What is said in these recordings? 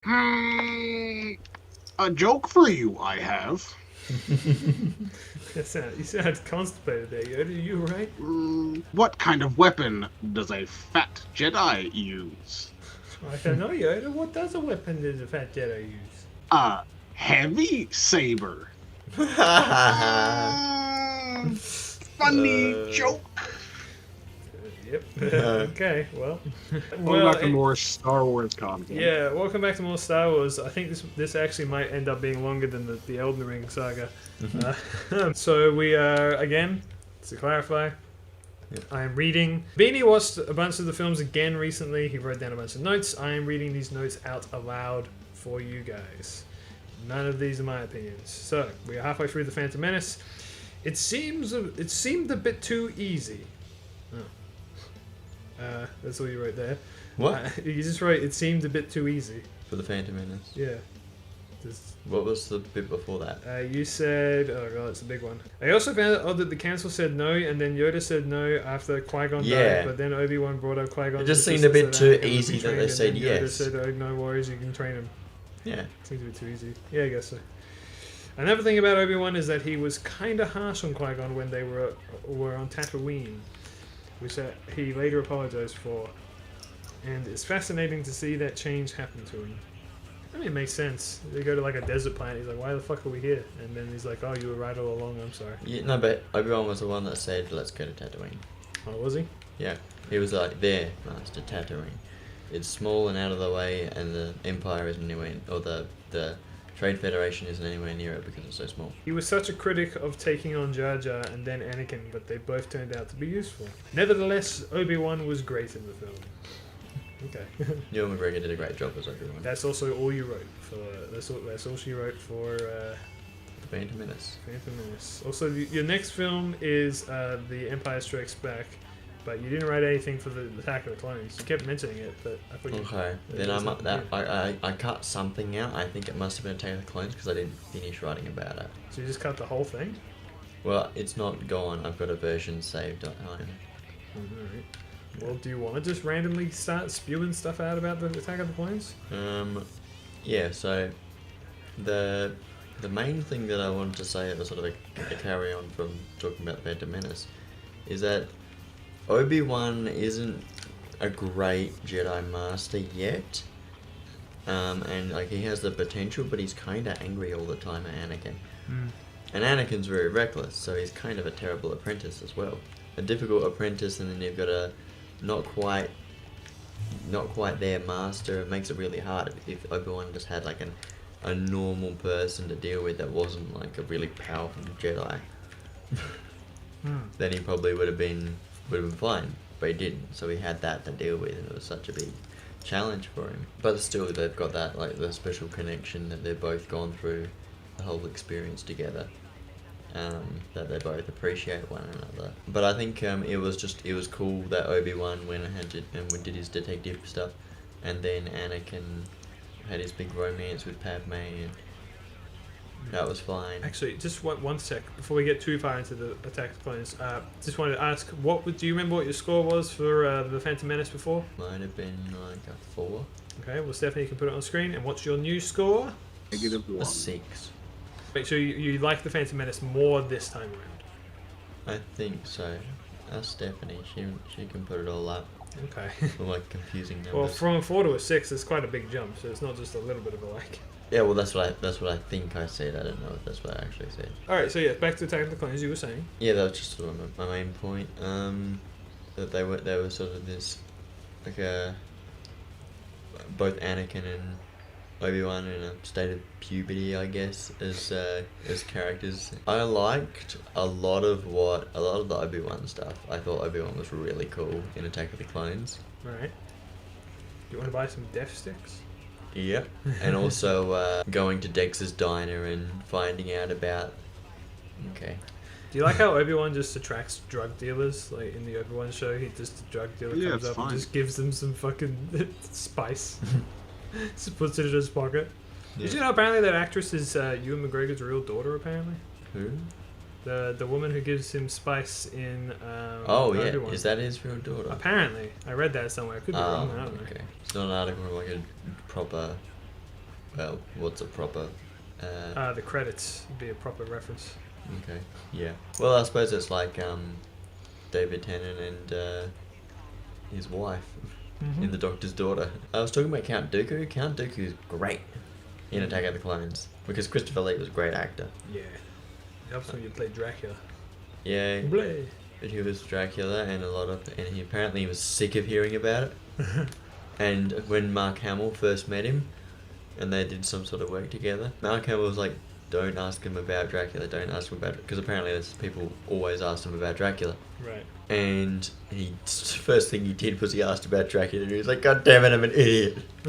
Hmm, a joke for you, I have. You sound constipated there, Yoda. Are you right? What kind of weapon does a fat Jedi use? I don't know, Yoda. What does a weapon does a fat Jedi use? A heavy saber. Funny uh, joke. Yep. uh, Okay. Well. Welcome well. back to more Star Wars content. Yeah. Welcome back to more Star Wars. I think this actually might end up being longer than the Elden Ring saga. So we are again to clarify. Yep. I am reading. Beanie watched a bunch of the films again recently. He wrote down a bunch of notes. I am reading these notes out aloud for you guys. None of these are my opinions. So we are halfway through the Phantom Menace. It seemed a bit too easy. Oh. That's all you wrote there. what? You just wrote it seemed a bit too easy. For the Phantom Menace. Yeah. Just, What was the bit before that? you said, oh god, it's a big one. I also found it odd that the council said no, and then Yoda said no after Qui-Gon Yeah. died, but then Obi-Wan brought up Qui-Gon. It just seemed a bit too easy that they said Yoda yes. said, oh, no worries, you can train him. Yeah. Seems a bit too easy. Yeah, I guess so. Another thing about Obi-Wan is that he was kind of harsh on Qui-Gon when they were on Tatooine, which he later apologized for. And it's fascinating to see that change happen to him. I mean, it makes sense. They go to like a desert planet. He's like, "Why the fuck are we here?" And then he's like, "Oh, you were right all along. I'm sorry." Yeah, no, but Obi-Wan was the one that said, let's go to Tatooine. Oh, was he? Yeah. He was like, there, Master Tatooine. It's small and out of the way, and the Empire isn't anywhere, or the Trade Federation isn't anywhere near it because it's so small. He was such a critic of taking on Jar Jar and then Anakin, but they both turned out to be useful. Nevertheless, Obi-Wan was great in the film. Okay. Ewan McGregor did a great job as Obi-Wan. That's also all you wrote for. That's all she wrote for The Phantom Menace. Phantom Menace. Also, your next film is The Empire Strikes Back, but you didn't write anything for the Attack of the Clones. You kept mentioning it, but I thought you. Okay, then I cut something out. I think it must have been Attack of the Clones because I didn't finish writing about it. So you just cut the whole thing? Well, it's not gone. I've got a version saved at home. Alright. Well, do you want to just randomly start spewing stuff out about the Attack of the Clones? Yeah. So, the main thing that I wanted to say, or sort of a carry on from talking about the Phantom Menace, is that Obi-Wan isn't a great Jedi Master yet. And like he has the potential, but he's kind of angry all the time at Anakin. And Anakin's very reckless, so he's kind of a terrible apprentice as well. A difficult apprentice, and then you've got a not quite their master. It makes it really hard. If Obi-Wan just had like a normal person to deal with that wasn't like a really powerful Jedi, then he probably would have been fine. But he didn't, so he had that to deal with, and it was such a big challenge for him. But still, they've got that like the special connection that they've both gone through the whole experience together. That they both appreciate one another. But I think it was cool that Obi-Wan went ahead and did his detective stuff, and then Anakin had his big romance with Padme, and that was fine. Actually, just one sec before we get too far into the Attack of the Clones. Just wanted to ask, do you remember what your score was for the Phantom Menace before? Might have been like a 4. Okay, well Stephanie can put it on screen. And what's your new score? -1. A 6. Wait, so you like the Phantom Menace more this time around? I think so. Ask Stephanie. She can put it all up. Okay. For like confusing numbers. Well, from a 4 to a 6 is quite a big jump, so it's not just a little bit of a like. Yeah, well that's what I think I said. I don't know if that's what I actually said. Alright, so yeah, back to Attack of the Clones, you were saying. Yeah, that was just sort of my main point. That they were sort of this like both Anakin and Obi-Wan in a state of puberty, I guess, as characters. I liked a lot of the Obi-Wan stuff. I thought Obi-Wan was really cool in Attack of the Clones. Alright. Do you want to buy some death sticks? Yep. And also going to Dex's diner and finding out about. Okay. Do you like how Obi-Wan just attracts drug dealers? Like in the Obi-Wan show, the drug dealer Yeah, comes it's up fine. and just gives them some fucking spice. Just puts it in his pocket. Yeah. Did you know apparently that actress is Ewan McGregor's real daughter? Apparently, Who? the woman who gives him spice in. Oh yeah, Obi-Wan. is that his real daughter? Apparently, I read that somewhere. I could be wrong. I don't know. Okay. It's not an article from like a proper well, what's a proper? The credits would be a proper reference. Okay, yeah. Well, I suppose it's like David Tennant and his wife in The Doctor's Daughter. I was talking about Count Dooku. Count Dooku is great in Attack of the Clones because Christopher Lee was a great actor. Yeah. It helps when you play Dracula. Yeah, Bleh. but he was Dracula and he apparently was sick of hearing about it. And when Mark Hamill first met him, and they did some sort of work together, Mark Hamill was like, "Don't ask him about Dracula. Don't ask him about it," because apparently there's people always asked him about Dracula. Right. And first thing he did was he asked about Dracula, and he was like, "God damn it, I'm an idiot." I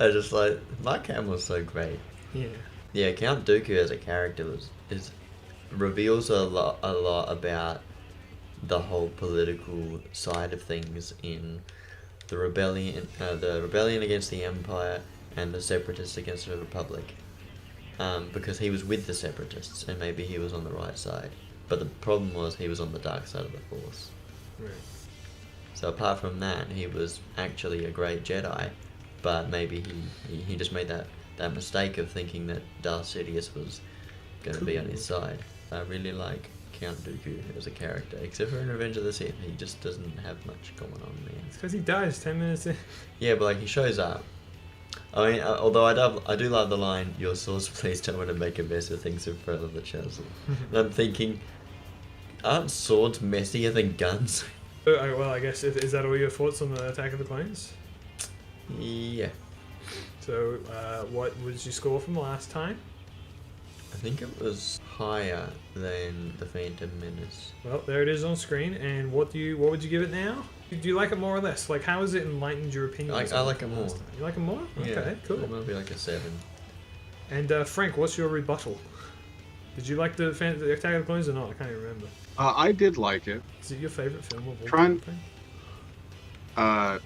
was just like, Mark Hamill's so great. Yeah. Yeah, Count Dooku as a character reveals a lot about the whole political side of things in the rebellion against the Empire and the Separatists against the Republic. Because he was with the Separatists and maybe he was on the right side, but the problem was he was on the dark side of the Force. Right. So apart from that, he was actually a great Jedi, but maybe he just made that mistake of thinking that Darth Sidious was going to be on his side. I really like Count Dooku as a character, except for in Revenge of the Sith. He just doesn't have much going on there. It's because he dies 10 minutes in. Yeah, but like he shows up. I mean, although I do love the line, "Your sauce, please don't want to make a mess of things in front of the chancellor." And I'm thinking, aren't swords messier than guns? Well, I guess, is that all your thoughts on the Attack of the Clones? Yeah. So, what was your score from last time? I think it was higher than The Phantom Menace. Well, there it is on screen. And what would you give it now? Do you like it more or less? Like, how has it enlightened your opinion? I like it more. You like it more? Yeah, Okay, cool. It might be like a 7. And Frank, what's your rebuttal? Did you like the Attack of the Clones or not? I can't even remember. I did like it. Is it your favorite film of all Trying- time?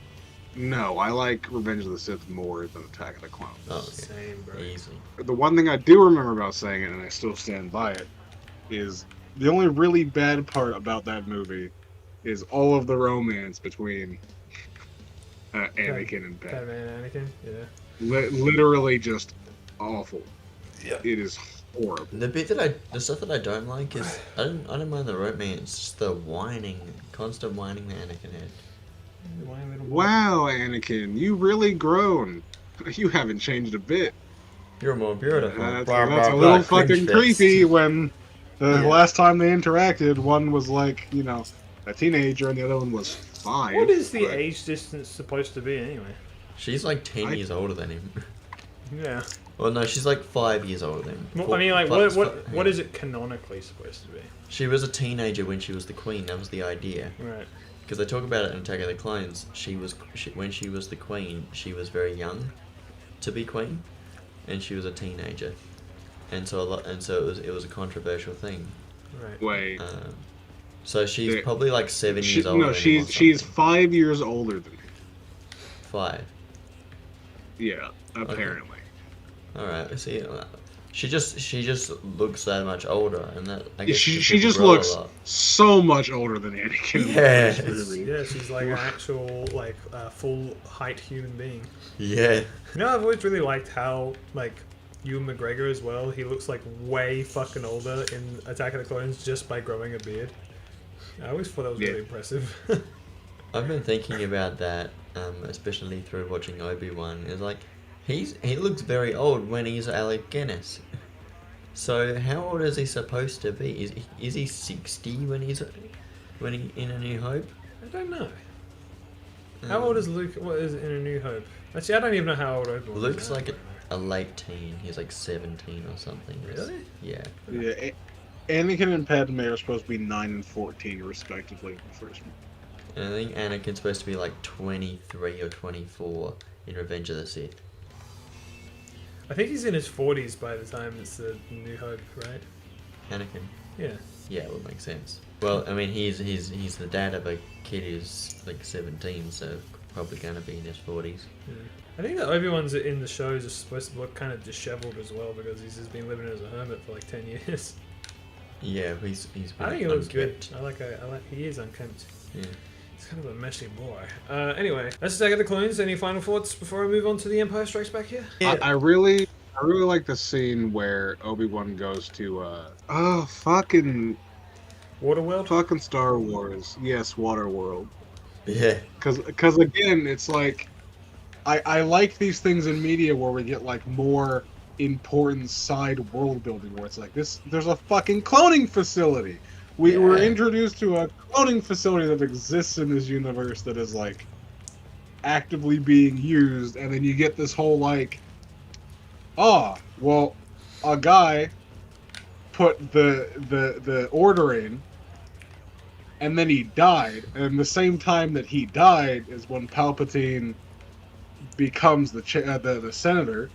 No, I like Revenge of the Sith more than Attack of the Clones. Oh, okay. Same, bro. Easy. The one thing I do remember about saying it, and I still stand by it, is the only really bad part about that movie is all of the romance between Anakin and Padme. Padme and Anakin, yeah. Literally just awful. Yeah. It is horrible. The stuff that I don't like is I don't mind the romance, it's just the constant whining that Anakin had. Wow, Anakin, you really grown. You haven't changed a bit. You're more beautiful. That's Blah, a blah, little blah, fucking cringe creepy fest. when the Yeah. last time they interacted, one was like, a teenager and the other one was 5. What is the but- age distance supposed to be anyway? She's like 10 years older than him. Yeah. Well, no, she's like 5 years older than him. Well, I mean, like, Plus- what is it canonically supposed to be? She was a teenager when she was the queen. That was the idea. Right. Because they talk about it in Attack of the Clones. When she was the queen, she was very young to be queen, and she was a teenager, and so it was a controversial thing. Right. Wait. So she's Yeah. probably like 7 years older. No, than him or she's something. 5 years older than him. 5. Yeah, apparently. All right. See, she just looks that much older, and that I guess She people just grow a looks lot. so much older than Anakin. in the Yes. first movie. Yeah, she's like an actual, like, full height human being. Yeah. I've always really liked how, like, Ewan McGregor as well, he looks like way fucking older in Attack of the Clones just by growing a beard. I always thought that was really impressive. I've been thinking about that, especially through watching Obi-Wan. It's like he looks very old when he's Alec Guinness. So how old is he supposed to be? Is he 60 when he in A New Hope? I don't know. How old is Luke? What is it in A New Hope? Actually, I don't even know how old Obi-Wan is. Luke's like a late teen. He's like 17 or something. Really? Yeah. Yeah, Anakin and Padme are supposed to be 9 and 14, respectively, in the first one. And I think Anakin's supposed to be like 23 or 24 in Revenge of the Sith. I think he's in his 40s by the time it's the New Hope, right? Anakin. Yeah. Yeah, it would make sense. Well, I mean, he's the dad of a kid who's like 17, so probably going to be in his 40s. Yeah. I think that Obi-Wan's in the shows is supposed to look kind of disheveled as well because he's just been living as a hermit for like 10 years. Yeah, he's I think he looks good. unkempt. I like he is unkempt. Yeah. He's kind of a messy boy. Anyway, let's Attack of the Clones. Any final thoughts before I move on to The Empire Strikes Back here? I really like the scene where Obi-Wan goes to fucking Waterworld? Star Wars. Yes, Waterworld. Yeah. Cause again, it's like I like these things in media where we get like more important side world building where it's like there's a fucking cloning facility. We were Yeah. introduced to a cloning facility that exists in this universe that is like actively being used, and then you get this whole like, well, a guy put the order in, and then he died, and the same time that he died is when Palpatine becomes the senator,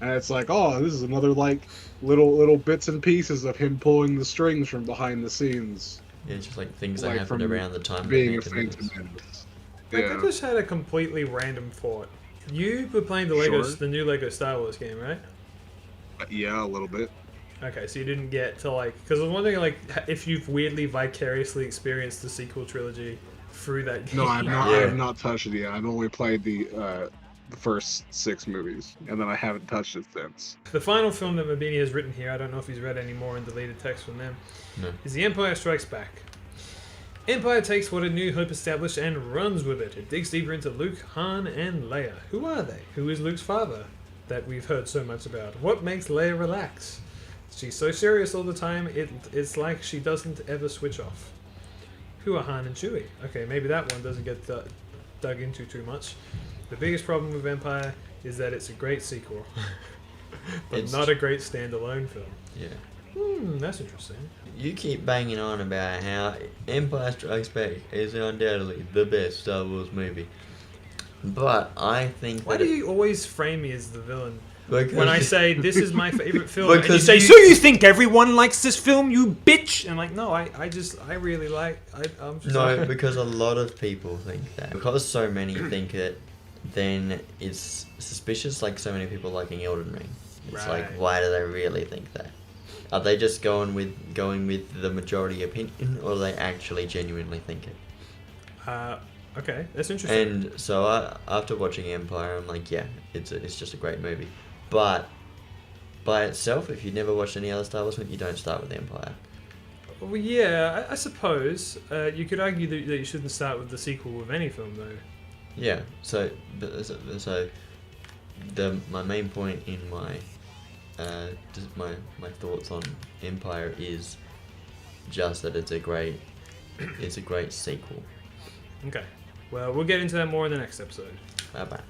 and it's like, oh, this is another like little bits and pieces of him pulling the strings from behind the scenes, Yeah, just like things that like happened from around the time being a of the Phantom Menace. Menace. Like, I Yeah, just had a completely random thought. You were playing the new Lego Star Wars game, right? yeah, a little bit. Okay, so you didn't get to like, because I was wondering like if you've weirdly vicariously experienced the sequel trilogy through that game. No, I've not. Yeah. I have not touched it yet. I've only played the first 6 movies, and then I haven't touched it since. The final film that Mabeanie has written here, I don't know if he's read any more in deleted text from them, No. is The Empire Strikes Back. Empire takes what A New Hope established and runs with it. It digs deeper into Luke, Han, and Leia. Who are they? Who is Luke's father that we've heard so much about? What makes Leia relax? She's so serious all the time, it's like she doesn't ever switch off. Who are Han and Chewie? Okay, maybe that one doesn't get dug into too much. The biggest problem with Empire is that it's a great sequel, but It's- not a great standalone film. Yeah. That's interesting. You keep banging on about how Empire Strikes Back is undoubtedly the best Star Wars movie. But I think Why that do you always frame me as the villain? because When I say this is my favorite film, and you Because say, you- "So you think everyone likes this film, you bitch?" And I'm like, no, I really like. I'm just No, because a lot of people think that. Because so many think it, then it's suspicious, like so many people liking Elden Ring. It's like, Right. why do they really think that? Are they just going with the majority opinion, or do they actually genuinely think it? Okay, that's interesting. And so after watching Empire, I'm like, yeah, it's just a great movie. But by itself, if you've never watched any other Star Wars movie, you don't start with Empire. Well, yeah, I suppose you could argue that you shouldn't start with the sequel of any film, though. Yeah. So my main point in my just my thoughts on Empire is just that it's a great sequel. Okay. Well, we'll get into that more in the next episode. Bye bye.